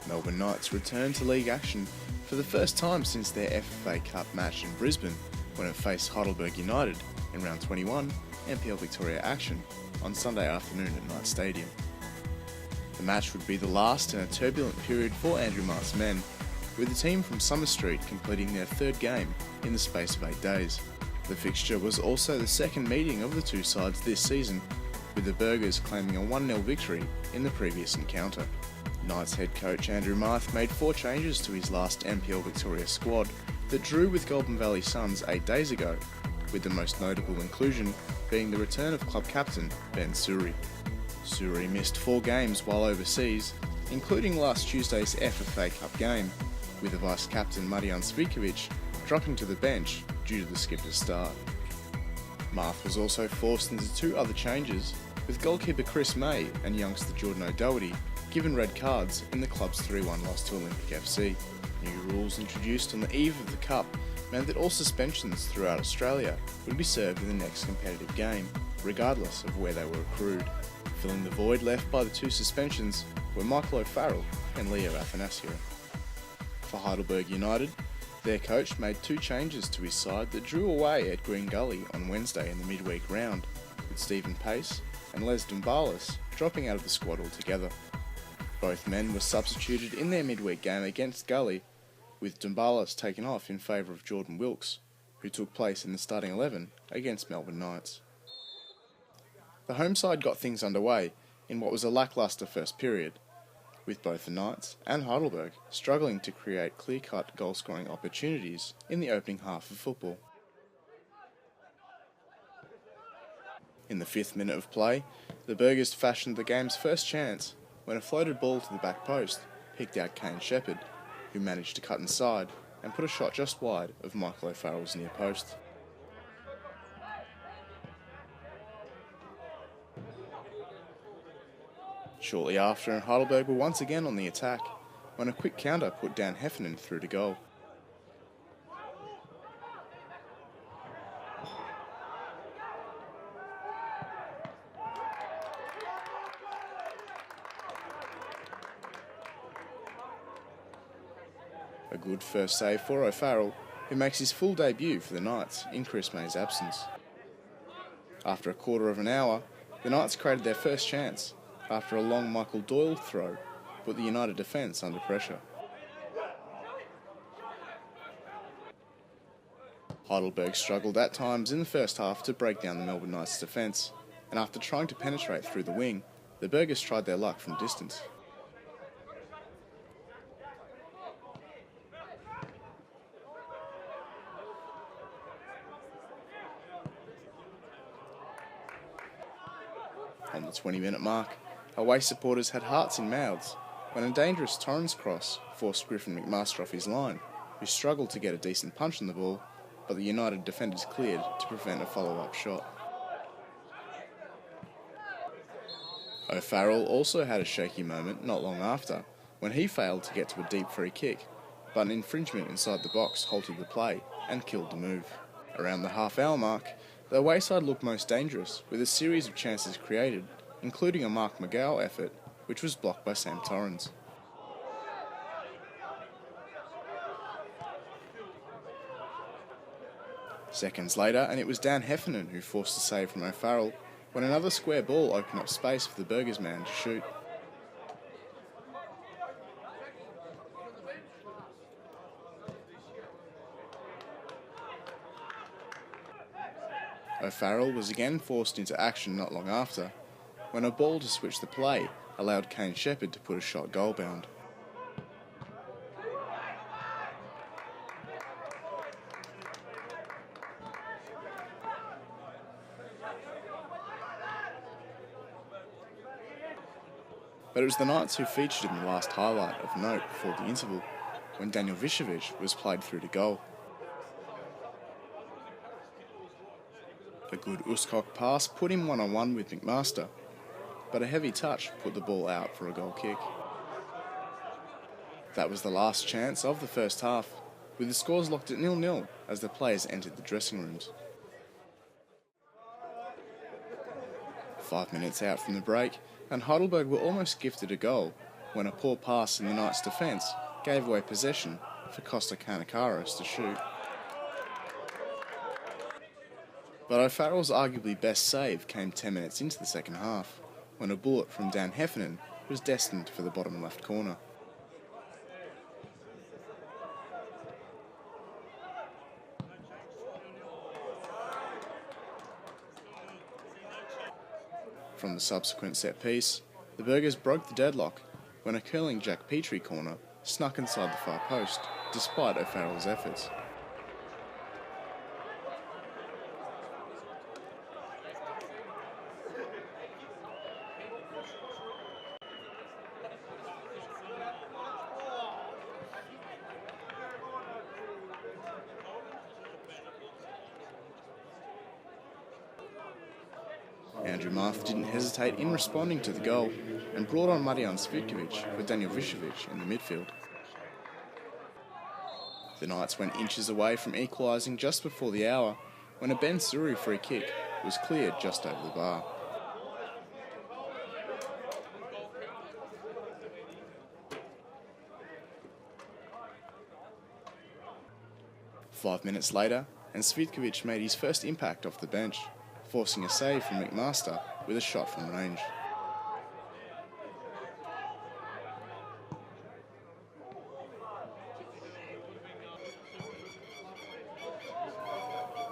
Melbourne Knights returned to league action for the first time since their FFA Cup match in Brisbane when it faced Heidelberg United in round 21 NPL Victoria action on Sunday afternoon at Knight Stadium. The match would be the last in a turbulent period for Andrew Mart's men, with the team from Summer Street completing their third game in the space of 8 days. The fixture was also the second meeting of the two sides this season, with the Burgers claiming a 1-0 victory in the previous encounter. Knights head coach Andrew Marth made 4 changes to his last NPL Victoria squad that drew with Goulburn Valley Suns 8 days ago, with the most notable inclusion being the return of club captain Ben Suri. Suri missed 4 games while overseas, including last Tuesday's FFA Cup game, with the vice-captain Marijan Cvikovic dropping to the bench due to the skipper's start. Marth was also forced into 2 other changes, with goalkeeper Chris May and youngster Jordan O'Doherty given red cards in the club's 3-1 loss to Olympic FC. New rules introduced on the eve of the Cup meant that all suspensions throughout Australia would be served in the next competitive game, regardless of where they were accrued. Filling the void left by the 2 suspensions were Michael O'Farrell and Leo Athanasio. For Heidelberg United, their coach made 2 changes to his side that drew away at Green Gully on Wednesday in the midweek round, with Stephen Pace and Les Dumbalis dropping out of the squad altogether. Both men were substituted in their midweek game against Gully, with Dumbalis taken off in favour of Jordan Wilkes, who took place in the starting 11 against Melbourne Knights. The home side got things underway in what was a lacklustre first period, with both the Knights and Heidelberg struggling to create clear-cut goal-scoring opportunities in the opening half of football. In the 5th minute of play, the Burgers fashioned the game's first chance when a floated ball to the back post picked out Kane Shepherd, who managed to cut inside and put a shot just wide of Michael O'Farrell's near post. Shortly after, Heidelberg were once again on the attack, when a quick counter put Dan Heffernan through to goal. A good first save for O'Farrell, who makes his full debut for the Knights in Chris May's absence. After a quarter of an hour, the Knights created their first chance, after a long Michael Doyle throw put the United defence under pressure. Heidelberg struggled at times in the first half to break down the Melbourne Knights' defence, and after trying to penetrate through the wing, the Burgers tried their luck from distance. On the 20-minute mark, away supporters had hearts in mouths when a dangerous Torrens cross forced Griffin McMaster off his line, who struggled to get a decent punch on the ball, but the United defenders cleared to prevent a follow-up shot. O'Farrell also had a shaky moment not long after, when he failed to get to a deep free kick, but an infringement inside the box halted the play and killed the move. Around the half-hour mark, the away side looked most dangerous, with a series of chances created, including a Mark McGow effort, which was blocked by Sam Torrens. Seconds later, and it was Dan Heffernan who forced a save from O'Farrell, when another square ball opened up space for the Burgers man to shoot. O'Farrell was again forced into action not long after, when a ball to switch the play allowed Kane Shepherd to put a shot goal-bound. But it was the Knights who featured in the last highlight of note before the interval, when Daniel Višević was played through to goal. A good Uskok pass put him one-on-one with McMaster, but a heavy touch put the ball out for a goal kick. That was the last chance of the first half, with the scores locked at 0-0 as the players entered the dressing rooms. 5 minutes out from the break, and Heidelberg were almost gifted a goal when a poor pass in the Knights' defence gave away possession for Costa Kanakaris to shoot. But O'Farrell's arguably best save came 10 minutes into the second half, when a bullet from Dan Heffernan was destined for the bottom left corner. From the subsequent set piece, the Burgers broke the deadlock when a curling Jack Petrie corner snuck inside the far post, despite O'Farrell's efforts. Andrew Marth didn't hesitate in responding to the goal and brought on Marijan Svitkovic for Daniel Višević in the midfield. The Knights went inches away from equalising just before the hour when a Ben Suri free kick was cleared just over the bar. Five minutes later, and Svitkovic made his first impact off the bench, forcing a save from McMaster with a shot from range.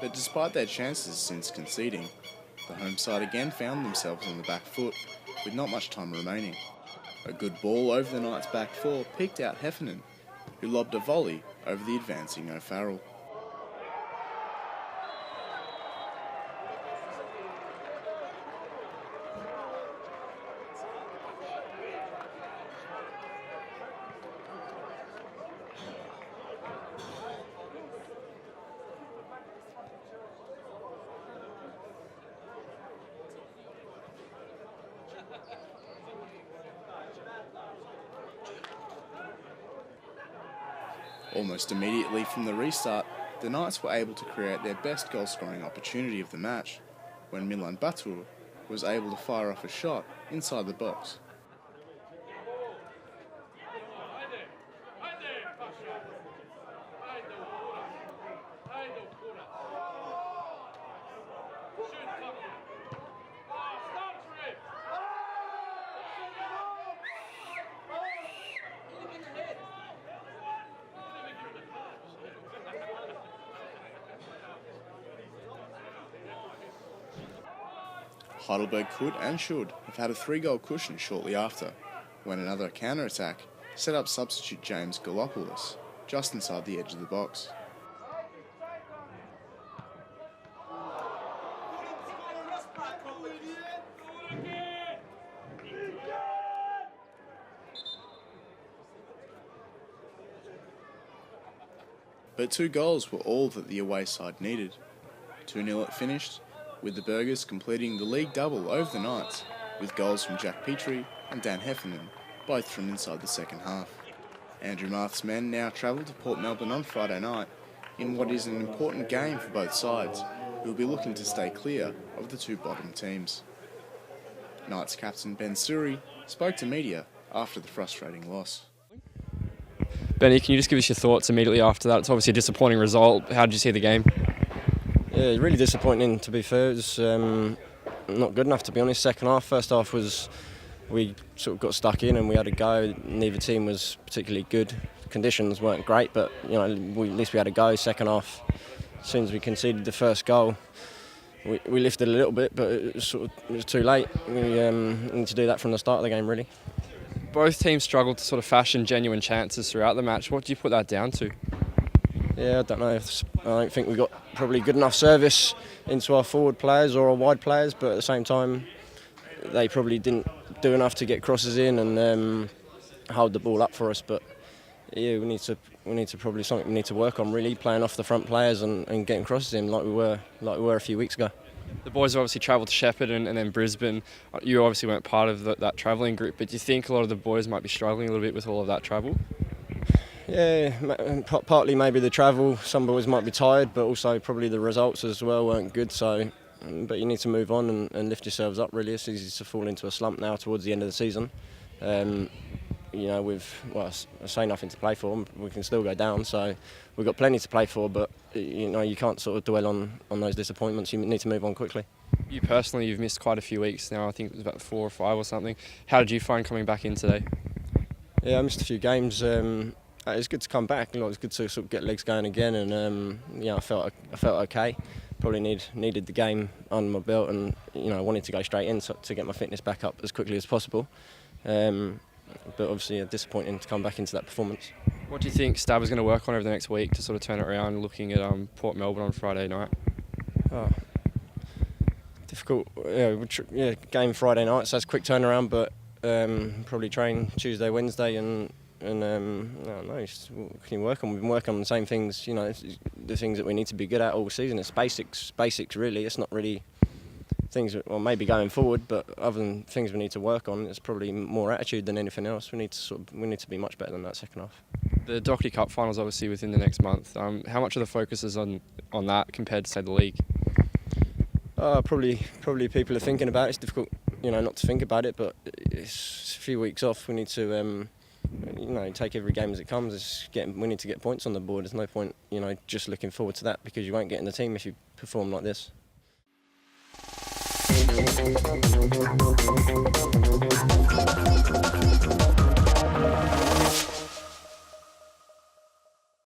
But despite their chances since conceding, the home side again found themselves on the back foot with not much time remaining. A good ball over the Knights' back four picked out Heffernan, who lobbed a volley over the advancing O'Farrell. Almost immediately from the restart, the Knights were able to create their best goal-scoring opportunity of the match, when Milan Batur was able to fire off a shot inside the box. Heidelberg could and should have had a 3-goal cushion shortly after, when another counter-attack set up substitute James Galopoulos just inside the edge of the box. But 2 goals were all that the away side needed. 2-0 it finished, with the Burgers completing the league double over the Knights, with goals from Jack Petrie and Dan Heffernan, both from inside the second half. Andrew Marth's men now travel to Port Melbourne on Friday night, in what is an important game for both sides, who will be looking to stay clear of the 2 bottom teams. Knights captain Ben Suri spoke to media after the frustrating loss. Benny, can you just give us your thoughts immediately after that? It's obviously a disappointing result. How did you see the game? Yeah, really disappointing, to be fair. It was not good enough, to be honest. Second half, first half we sort of got stuck in and we had a go. Neither team was particularly good. Conditions weren't great, but at least we had a go. Second half, as soon as we conceded the first goal, we lifted a little bit, but it was too late. We need to do that from the start of the game, really. Both teams struggled to sort of fashion genuine chances throughout the match. What do you put that down to? Yeah, I don't know. I don't think we got probably good enough service into our forward players or our wide players, but at the same time, they probably didn't do enough to get crosses in and hold the ball up for us. But yeah, we need to probably something we need to work on, really, playing off the front players and getting crosses in like we were a few weeks ago. The boys obviously travelled to Shepparton and then Brisbane. You obviously weren't part of that travelling group, but do you think a lot of the boys might be struggling a little bit with all of that travel? Yeah, partly maybe the travel. Some boys might be tired, but also probably the results as well weren't good. So, but you need to move on and lift yourselves up. Really, it's easy to fall into a slump now towards the end of the season. I say nothing to play for. We can still go down, so we've got plenty to play for. But you can't sort of dwell on those disappointments. You need to move on quickly. You personally, you've missed quite a few weeks now. I think it was about 4 or 5 or something. How did you find coming back in today? Yeah, I missed a few games. It's good to come back. It's good to sort of get legs going again, and I felt okay. Probably needed the game under my belt, and I wanted to go straight in to get my fitness back up as quickly as possible. But obviously, disappointing to come back into that performance. What do you think Stab is going to work on over the next week to sort of turn it around? Looking at Port Melbourne on Friday night. Oh, difficult. Game Friday night, so it's a quick turnaround, but probably train Tuesday, Wednesday, and I don't know, what can you work on? We've been working on the same things, the things that we need to be good at all season. It's basics really. It's not really things, maybe going forward, but other than things we need to work on, it's probably more attitude than anything else. We need to be much better than that second half. The Doherty Cup finals obviously within the next month. How much of the focus is on that compared to say the league? Probably people are thinking about it. It's difficult, not to think about it, but it's a few weeks off. We need to take every game as it comes. We need to get points on the board. There's no point, just looking forward to that, because you won't get in the team if you perform like this.